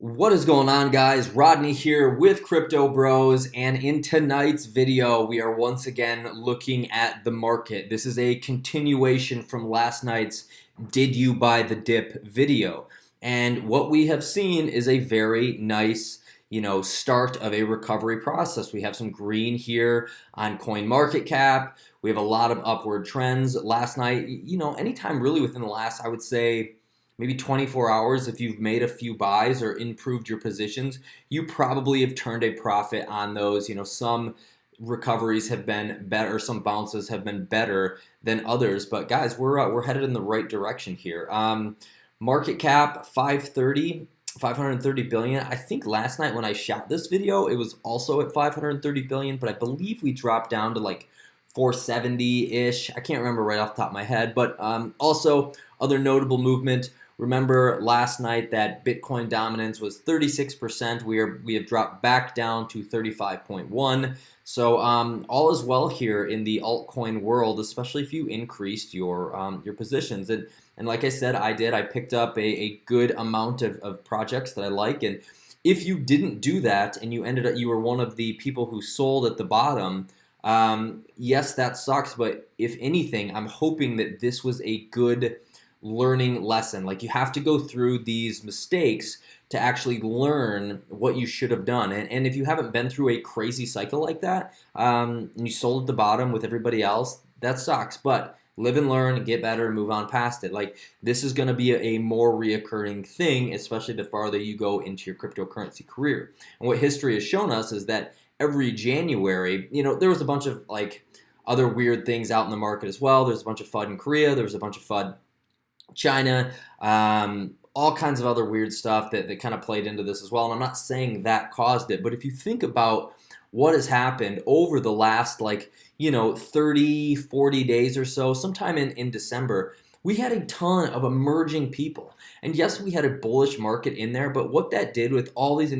What is going on, guys? Rodney here with Crypto Bros, and in tonight's video we are once again looking at the market. This is a continuation from last night's Did You Buy the Dip video, and what we have seen is a very nice start of a recovery process. We have some green here on CoinMarketCap. We have a lot of upward trends last night. Anytime really within the last, I would say, maybe 24 hours, if you've made a few buys or improved your positions, you probably have turned a profit on those. Some recoveries have been better, some bounces have been better than others. But guys, we're headed in the right direction here. Market cap 530 billion. I think last night when I shot this video, it was also at 530 billion, but I believe we dropped down to like 470-ish. I can't remember right off the top of my head, but also other notable movement. Remember last night that Bitcoin dominance was 36%. We have dropped back down to 35.1. So all is well here in the altcoin world, especially if you increased your positions. And like I said, I picked up a good amount of projects that I like. And if you didn't do that and you were one of the people who sold at the bottom, yes, that sucks. But if anything, I'm hoping that this was a good learning lesson. Like, you have to go through these mistakes to actually learn what you should have done. And if you haven't been through a crazy cycle like that, and you sold at the bottom with everybody else, that sucks. But live and learn, get better, and move on past it. Like, this is going to be a more reoccurring thing, especially the farther you go into your cryptocurrency career. And what history has shown us is that every January, there was a bunch of like other weird things out in the market as well. There's a bunch of FUD in Korea. There was a bunch of FUD China, all kinds of other weird stuff that kind of played into this as well. And I'm not saying that caused it, but if you think about what has happened over the last 30, 40 days or so, sometime in December, we had a ton of emerging people. And yes, we had a bullish market in there, but what that did with all this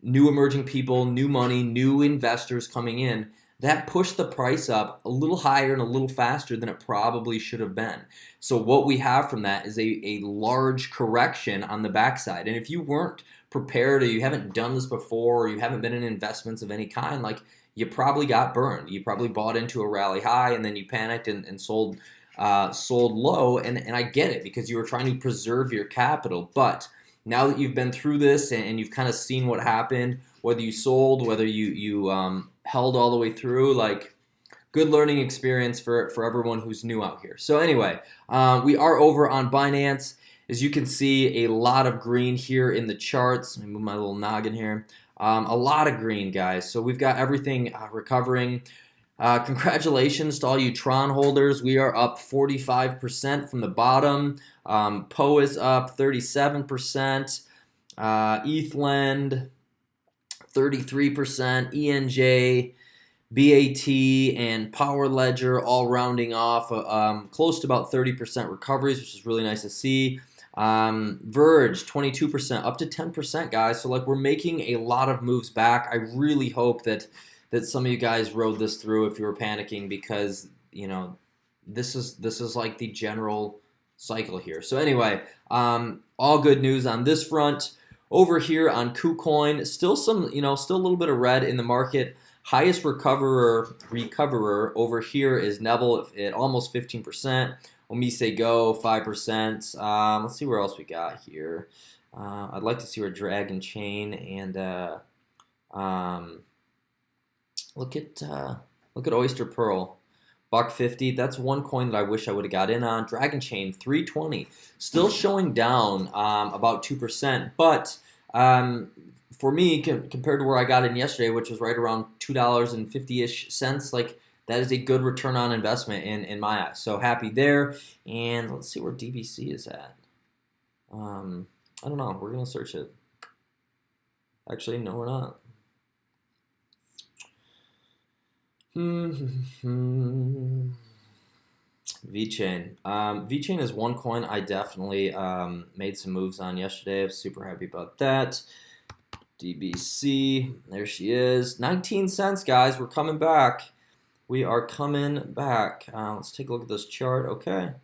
new emerging people, new money, new investors coming in, that pushed the price up a little higher and a little faster than it probably should have been. So what we have from that is a large correction on the backside. And if you weren't prepared, or you haven't done this before, or you haven't been in investments of any kind, like, you probably got burned. You probably bought into a rally high and then you panicked and sold low. And I get it, because you were trying to preserve your capital. But now that you've been through this and you've kind of seen what happened, whether you sold, whether you held all the way through, like, good learning experience for everyone who's new out here. So anyway, we are over on Binance. As you can see, a lot of green here in the charts. Let me move my little noggin here. A lot of green, guys. So we've got everything recovering. Congratulations to all you Tron holders. We are up 45% from the bottom. PO is up 37%. ETHLend 33%, ENJ, BAT, and Power Ledger all rounding off close to about 30% recoveries, which is really nice to see. Verge 22%, up to 10%, guys. So like, we're making a lot of moves back. I really hope that some of you guys rode this through if you were panicking, because this is like the general cycle here. So anyway, all good news on this front. Over here on KuCoin, still still a little bit of red in the market. Highest recoverer over here is Neville at almost 15%. Omise Go 5%. Let's see where else we got here. I'd like to see where Dragon Chain and look at Oyster Pearl. $1.50. That's one coin that I wish I would have got in on. Dragon Chain 320, still showing down about 2%, but for me, compared to where I got in yesterday, which was right around $2.50-ish cents, like, that is a good return on investment in my eyes. So happy there. And let's see where DBC is at. I don't know. We're gonna search it. Actually, no, we're not. VeChain. VeChain is one coin I definitely made some moves on yesterday. I'm super happy about that. DBC, there she is. 19 cents, guys. We're coming back. We are coming back. Let's take a look at this chart. Okay.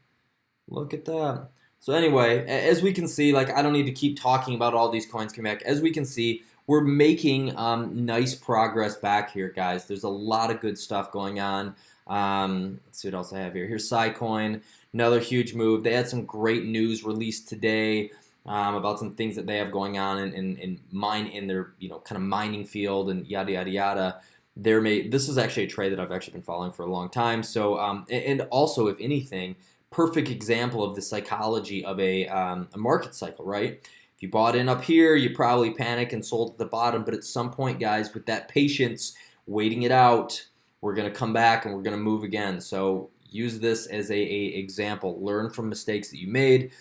Look at that. So anyway, as we can see, like I don't need to keep talking about all these coins coming back. As we can see, we're making nice progress back here, guys. There's a lot of good stuff going on. Let's see what else I have here. Here's SideCoin, another huge move. They had some great news released today about some things that they have going on in their kind of mining field and yada yada yada. This is actually a trade that I've actually been following for a long time. So and also, if anything, perfect example of the psychology of a market cycle, right? If you bought in up here, you probably panic and sold at the bottom, but at some point, guys, with that patience, waiting it out, we're going to come back and we're going to move again. So use this as a example. Learn from mistakes that you made.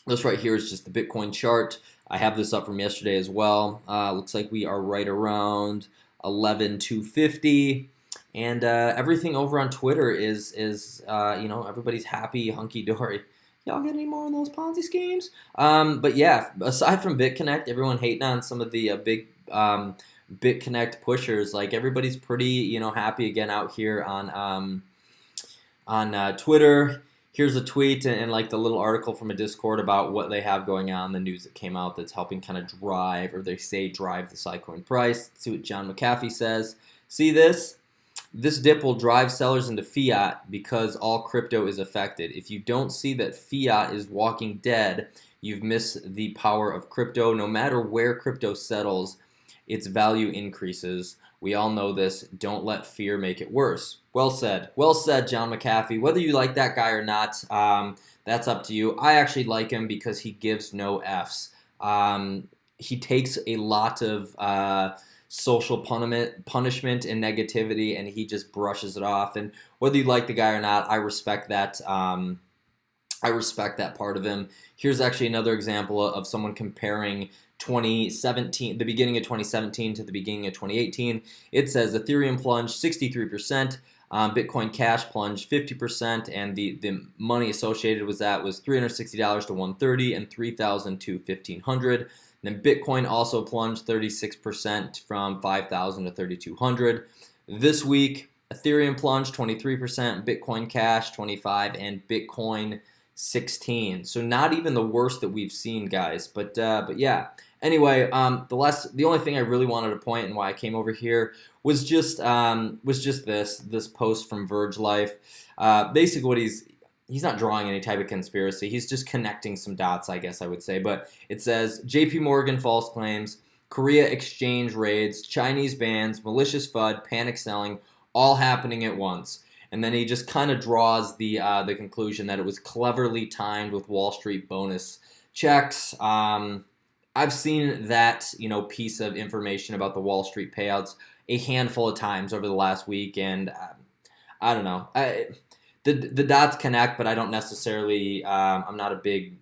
This right here is just the Bitcoin chart. I have this up from yesterday as well. Looks like we are right around 11,250. And everything over on Twitter is everybody's happy, hunky-dory. Y'all get any more on those Ponzi schemes? But yeah, aside from BitConnect, everyone hating on some of the big BitConnect pushers. Like everybody's pretty happy again out here on Twitter. Here's a tweet and like the little article from a Discord about what they have going on, the news that came out that's helping kind of drive, or they say drive, the SideCoin price. Let's see what John McAfee says. See this? This dip will drive sellers into fiat because all crypto is affected. If you don't see that fiat is walking dead, you've missed the power of crypto. No matter where crypto settles, its value increases. We all know this. Don't let fear make it worse. Well said. Well said, John McAfee. Whether you like that guy or not, that's up to you. I actually like him because he gives no Fs. He takes a lot of social punishment and negativity, and he just brushes it off. And whether you like the guy or not, I respect that. I respect that part of him. Here's actually another example of someone comparing 2017, the beginning of 2017 to the beginning of 2018. It says Ethereum plunged 63%, Bitcoin Cash plunged 50%, and the money associated with that was $360 to $130 and $3,000 to $1,500. Then Bitcoin also plunged 36% from $5,000 to $3,200. This week, Ethereum plunged 23%, Bitcoin Cash 25%, and Bitcoin 16%. So not even the worst that we've seen, guys. But yeah. Anyway, the only thing I really wanted to point and why I came over here was just this post from Verge Life. Basically, what he's not drawing any type of conspiracy. He's just connecting some dots, I guess I would say. But it says JP Morgan false claims, Korea exchange raids, Chinese bans, malicious FUD, panic selling, all happening at once. And then he just kind of draws the conclusion that it was cleverly timed with Wall Street bonus checks. I've seen that piece of information about the Wall Street payouts a handful of times over the last week, and I don't know. The dots connect, but I don't necessarily. I'm not a big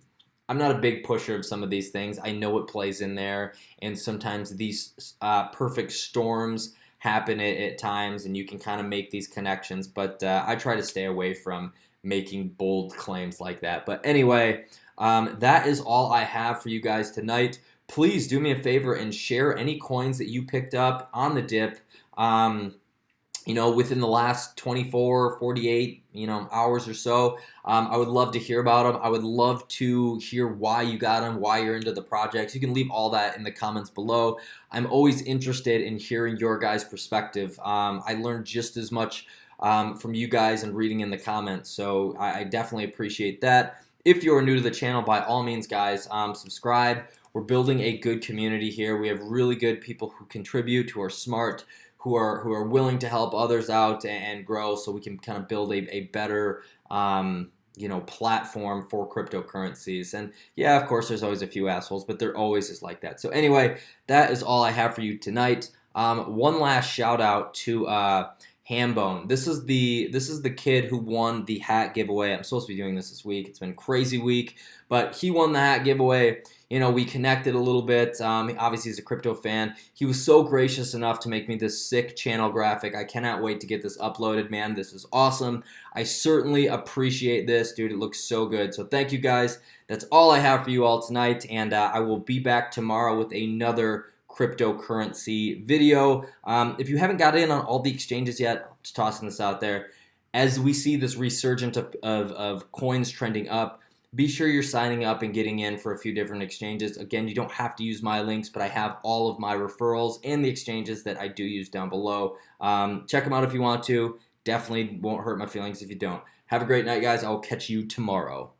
pusher of some of these things. I know it plays in there, and sometimes these perfect storms happen at times, and you can kind of make these connections. But I try to stay away from making bold claims like that. But anyway, that is all I have for you guys tonight. Please do me a favor and share any coins that you picked up on the dip. Within the last 24, 48, hours or so. I would love to hear about them. I would love to hear why you got them, why you're into the projects. You can leave all that in the comments below. I'm always interested in hearing your guys' perspective. I learned just as much from you guys and reading in the comments, so I definitely appreciate that. If you're new to the channel, by all means, guys, subscribe. We're building a good community here. We have really good people who contribute, who are smart, who are willing to help others out and grow, so we can kind of build a better platform for cryptocurrencies. And yeah, of course, there's always a few assholes, but there always is like that. So anyway, that is all I have for you tonight. One last shout out to Hambone. This is the kid who won the hat giveaway. I'm supposed to be doing this week. It's been a crazy week, but he won the hat giveaway. We connected a little bit. Obviously, he's a crypto fan. He was so gracious enough to make me this sick channel graphic. I cannot wait to get this uploaded, man. This is awesome. I certainly appreciate this, dude. It looks so good. So thank you, guys. That's all I have for you all tonight, and I will be back tomorrow with another cryptocurrency video. If you haven't got in on all the exchanges yet, I'm just tossing this out there. As we see this resurgence of coins trending up, be sure you're signing up and getting in for a few different exchanges. Again, you don't have to use my links, but I have all of my referrals and the exchanges that I do use down below. Check them out if you want to. Definitely won't hurt my feelings if you don't. Have a great night, guys. I'll catch you tomorrow.